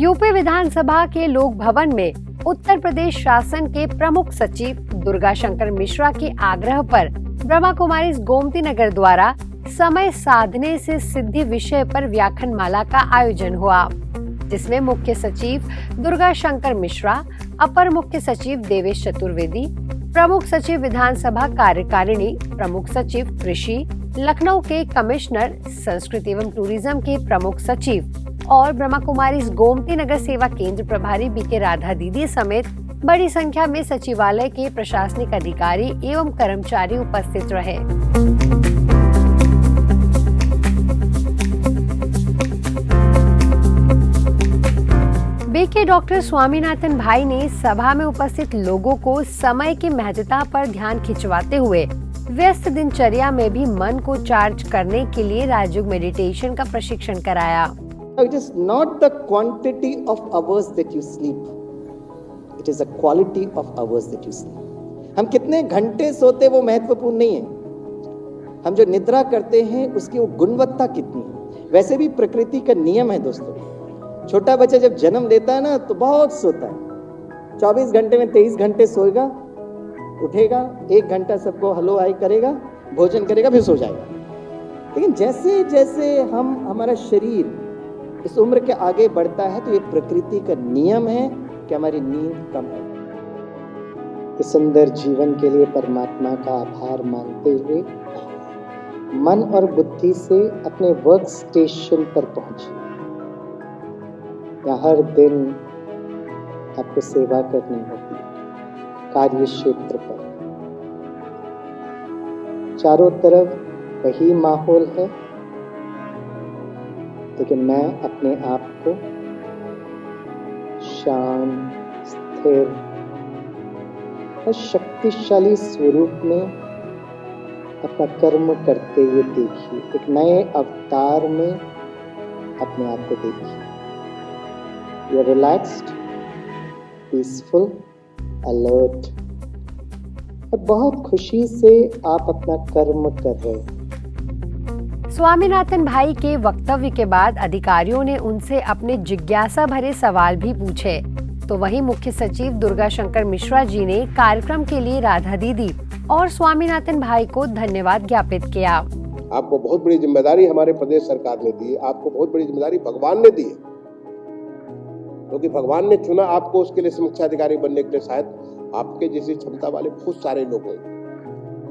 UP विधानसभा के लोक भवन में उत्तर प्रदेश शासन के प्रमुख सचिव दुर्गा शंकर मिश्रा के आग्रह पर ब्रह्मा कुमारी गोमती नगर द्वारा समय साधने से सिद्धि विषय पर व्याख्यान माला का आयोजन हुआ, जिसमें मुख्य सचिव दुर्गा शंकर मिश्रा, अपर मुख्य सचिव देवेश चतुर्वेदी, प्रमुख सचिव विधानसभा कार्यकारिणी, प्रमुख सचिव कृषि, लखनऊ के कमिश्नर संस्कृति एवं टूरिज्म के प्रमुख सचिव और ब्रह्मा कुमारी गोमती नगर सेवा केंद्र प्रभारी बीके राधा दीदी समेत बड़ी संख्या में सचिवालय के प्रशासनिक अधिकारी एवं कर्मचारी उपस्थित रहे। बीके डॉक्टर स्वामीनाथन भाई ने सभा में उपस्थित लोगों को समय की महत्ता पर ध्यान खिंचवाते हुए व्यस्त दिनचर्या में भी मन को चार्ज करने के लिए राजयोग मेडिटेशन का प्रशिक्षण कराया। It is not the quantity of hours that you sleep. It is the quality of hours that you sleep. हम कितने घंटे सोते वो महत्वपूर्ण नहीं है, हम जो निद्रा करते हैं उसकी वो गुणवत्ता कितनी है। वैसे भी प्रकृति का नियम है दोस्तों, छोटा बच्चा जब जन्म लेता है ना तो बहुत सोता है, 24 घंटे में 23 घंटे सोएगा, उठेगा, 1 घंटा सबको हलो हाई करेगा, भोजन करेगा, फिर सो जाएगा। लेकिन जैसे जैसे हमारा शरीर इस उम्र के आगे बढ़ता है तो ये प्रकृति का नियम है कि हमारी नींद कम है। इस सुंदर जीवन के लिए परमात्मा का आभार मानते हुए मन और बुद्धि से अपने वर्क स्टेशन पर पहुंचिए। यहाँ हर दिन आपको सेवा करनी होती है, कार्य क्षेत्र पर चारों तरफ वही माहौल है, लेकिन मैं अपने आप को शांत, स्थिर और शक्तिशाली स्वरूप में अपना कर्म करते हुए देखिए। एक नए अवतार में अपने आप को देखिए। You are relaxed, peaceful, alert और बहुत खुशी से आप अपना कर्म कर रहे हैं। स्वामीनाथन भाई के वक्तव्य के बाद अधिकारियों ने उनसे अपने जिज्ञासा भरे सवाल भी पूछे, तो वहीं मुख्य सचिव दुर्गा शंकर मिश्रा जी ने कार्यक्रम के लिए राधा दीदी और स्वामीनाथन भाई को धन्यवाद ज्ञापित किया। आपको बहुत बड़ी जिम्मेदारी हमारे प्रदेश सरकार ने दी है, आपको बहुत बड़ी जिम्मेदारी भगवान ने दी है, क्योंकि भगवान ने चुना आपको उसके लिए समीक्षा अधिकारी बनने के लिए। शायद आपके जैसी क्षमता वाले बहुत सारे लोग होंगे,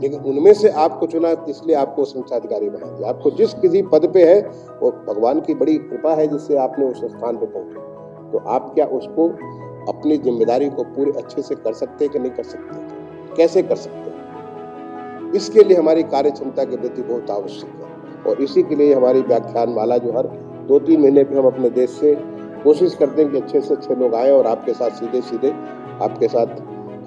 लेकिन उनमें से आपको चुना, इसलिए आपको समीक्षा अधिकारी बना दिया। आपको जिस किसी पद पे है वो भगवान की बड़ी कृपा है जिससे आपने उस स्थान पे पहुंचे। तो आप क्या उसको अपनी जिम्मेदारी को पूरे अच्छे से कर सकते हैं कि नहीं कर सकते, कैसे कर सकते हैं, इसके लिए हमारी कार्य क्षमता की वृद्धि बहुत आवश्यक है। और इसी के लिए हमारी व्याख्यान माला जो हर 2-3 महीने पे हम अपने देश से कोशिश करते हैं कि अच्छे से अच्छे लोग आए और आपके साथ सीधे सीधे आपके साथ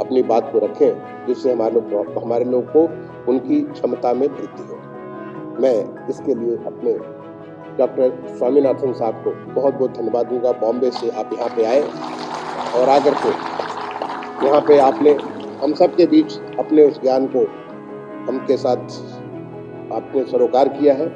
अपनी बात को रखें, जिससे हमारे लोग को उनकी क्षमता में वृद्धि हो। मैं इसके लिए अपने डॉक्टर स्वामीनाथन साहब को बहुत बहुत धन्यवाद दूंगा। बॉम्बे से आप यहाँ पे आए और आकर के यहाँ पे आपने हम सब के बीच अपने उस ज्ञान को हमके साथ आपने सरोकार किया है।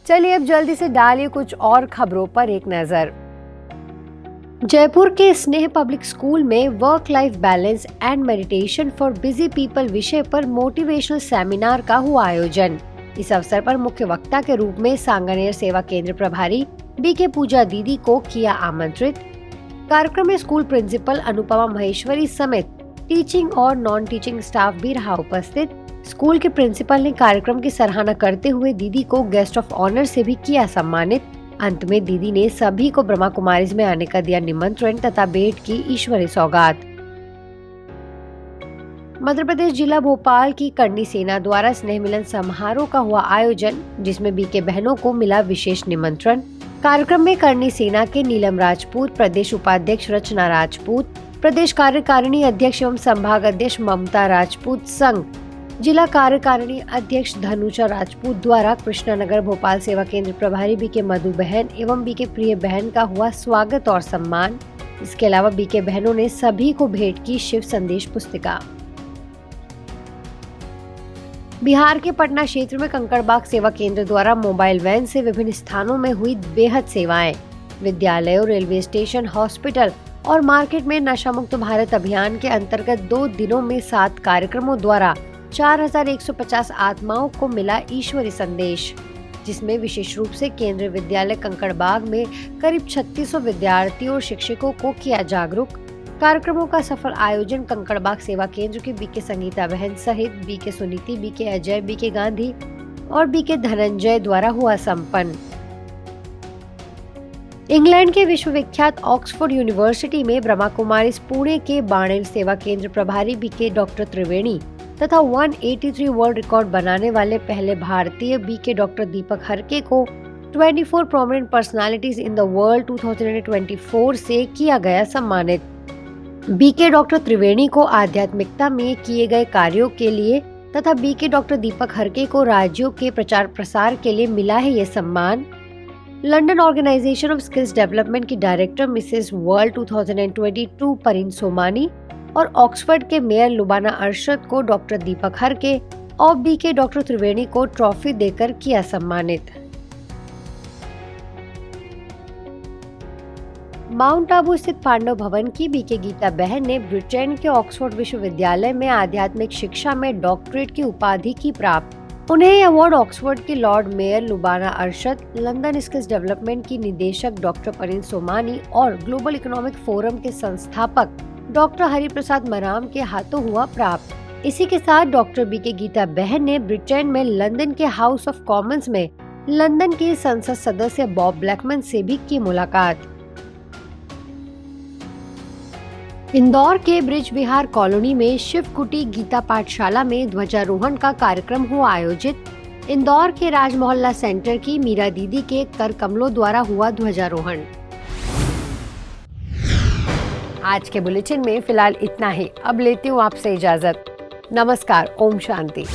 चलिए अब जल्दी से डालिए कुछ और खबरों पर एक नजर। जयपुर के स्नेह पब्लिक स्कूल में work life balance and meditation for busy people विषय पर मोटिवेशनल सेमिनार का हुआ आयोजन। इस अवसर पर मुख्य वक्ता के रूप में सांगानेर सेवा केंद्र प्रभारी बीके पूजा दीदी को किया आमंत्रित। कार्यक्रम में स्कूल प्रिंसिपल अनुपमा महेश्वरी समेत टीचिंग और नॉन टीचिंग स्टाफ भी रहा उपस्थित। स्कूल के प्रिंसिपल ने कार्यक्रम की सराहना करते हुए दीदी को गेस्ट ऑफ ऑनर से भी किया सम्मानित। अंत में दीदी ने सभी को ब्रह्मा कुमारीज में आने का दिया निमंत्रण तथा भेंट की ईश्वरी सौगात। मध्य प्रदेश जिला भोपाल की करनी सेना द्वारा स्नेह मिलन समारोह का हुआ आयोजन, जिसमें बीके बहनों को मिला विशेष निमंत्रण। कार्यक्रम में करनी सेना के नीलम राजपूत, प्रदेश उपाध्यक्ष रचना राजपूत, प्रदेश कार्यकारिणी अध्यक्ष एवं संभाग अध्यक्ष ममता राजपूत संघ, जिला कार्यकारिणी अध्यक्ष धनुषा राजपूत द्वारा कृष्णानगर भोपाल सेवा केंद्र प्रभारी बीके मधु बहन एवं बीके प्रिय बहन का हुआ स्वागत और सम्मान। इसके अलावा बीके बहनों ने सभी को भेंट की शिव संदेश पुस्तिका। बिहार के पटना क्षेत्र में कंकड़बाग सेवा केंद्र द्वारा मोबाइल वैन से विभिन्न स्थानों में हुई बेहद सेवाएं। विद्यालयों, रेलवे स्टेशन, हॉस्पिटल और मार्केट में नशा मुक्त भारत अभियान के अंतर्गत 2 दिनों में 7 कार्यक्रमों द्वारा 4150 आत्माओं को मिला ईश्वरी संदेश, जिसमें विशेष रूप से केंद्रीय विद्यालय कंकड़बाग में करीब 3600 विद्यार्थियों और शिक्षकों को किया जागरूक। कार्यक्रमों का सफल आयोजन कंकड़बाग सेवा केंद्र की बीके संगीता बहन सहित BK Suniti, BK Ajay, BK Gandhi और बीके धनंजय द्वारा हुआ संपन्न। इंग्लैंड के विश्वविख्यात ऑक्सफोर्ड यूनिवर्सिटी में ब्रह्मा कुमारीज पुणे के बाणेर सेवा केंद्र प्रभारी बीके डॉक्टर त्रिवेणी तथा 183 वर्ल्ड रिकॉर्ड बनाने वाले पहले भारतीय बीके डॉक्टर दीपक हरके को 24 prominent personalities in the world 2024 से किया गया सम्मानित। बीके डॉक्टर त्रिवेणी को आध्यात्मिकता में किए गए कार्यों के लिए तथा बीके डॉक्टर दीपक हरके को राज्यों के प्रचार प्रसार के लिए मिला है ये सम्मान। London organisation of skills development की director Mrs World 2022 Parin Somani और ऑक्सफोर्ड के मेयर लुबाना अरशद को डॉक्टर दीपक हरके और बीके डॉक्टर त्रिवेणी को ट्रॉफी देकर किया सम्मानित। माउंट आबू स्थित पांडव भवन की बीके गीता बहन ने ब्रिटेन के ऑक्सफोर्ड विश्वविद्यालय में आध्यात्मिक शिक्षा में डॉक्टरेट की उपाधि की प्राप्त। उन्हें यह अवार्ड ऑक्सफोर्ड की Lord mayor Lubana Arshad, London skills development की निदेशक डॉक्टर परिन सोमानी और ग्लोबल इकोनॉमिक फोरम के संस्थापक डॉक्टर हरिप्रसाद मराम के हाथों हुआ प्राप्त। इसी के साथ डॉक्टर बीके गीता बहन ने ब्रिटेन में लंदन के हाउस ऑफ कॉमन्स में लंदन के संसद सदस्य बॉब ब्लैकमैन से भी की मुलाकात। इंदौर के ब्रिज विहार कॉलोनी में शिव कुटी गीता पाठशाला में ध्वजारोहण का कार्यक्रम हुआ आयोजित। इंदौर के राज मोहल्ला सेंटर की मीरा दीदी के कर कमलों द्वारा हुआ ध्वजारोहण। आज के बुलेटिन में फिलहाल इतना ही। अब लेती हूँ आपसे इजाजत। नमस्कार। ओम शांति।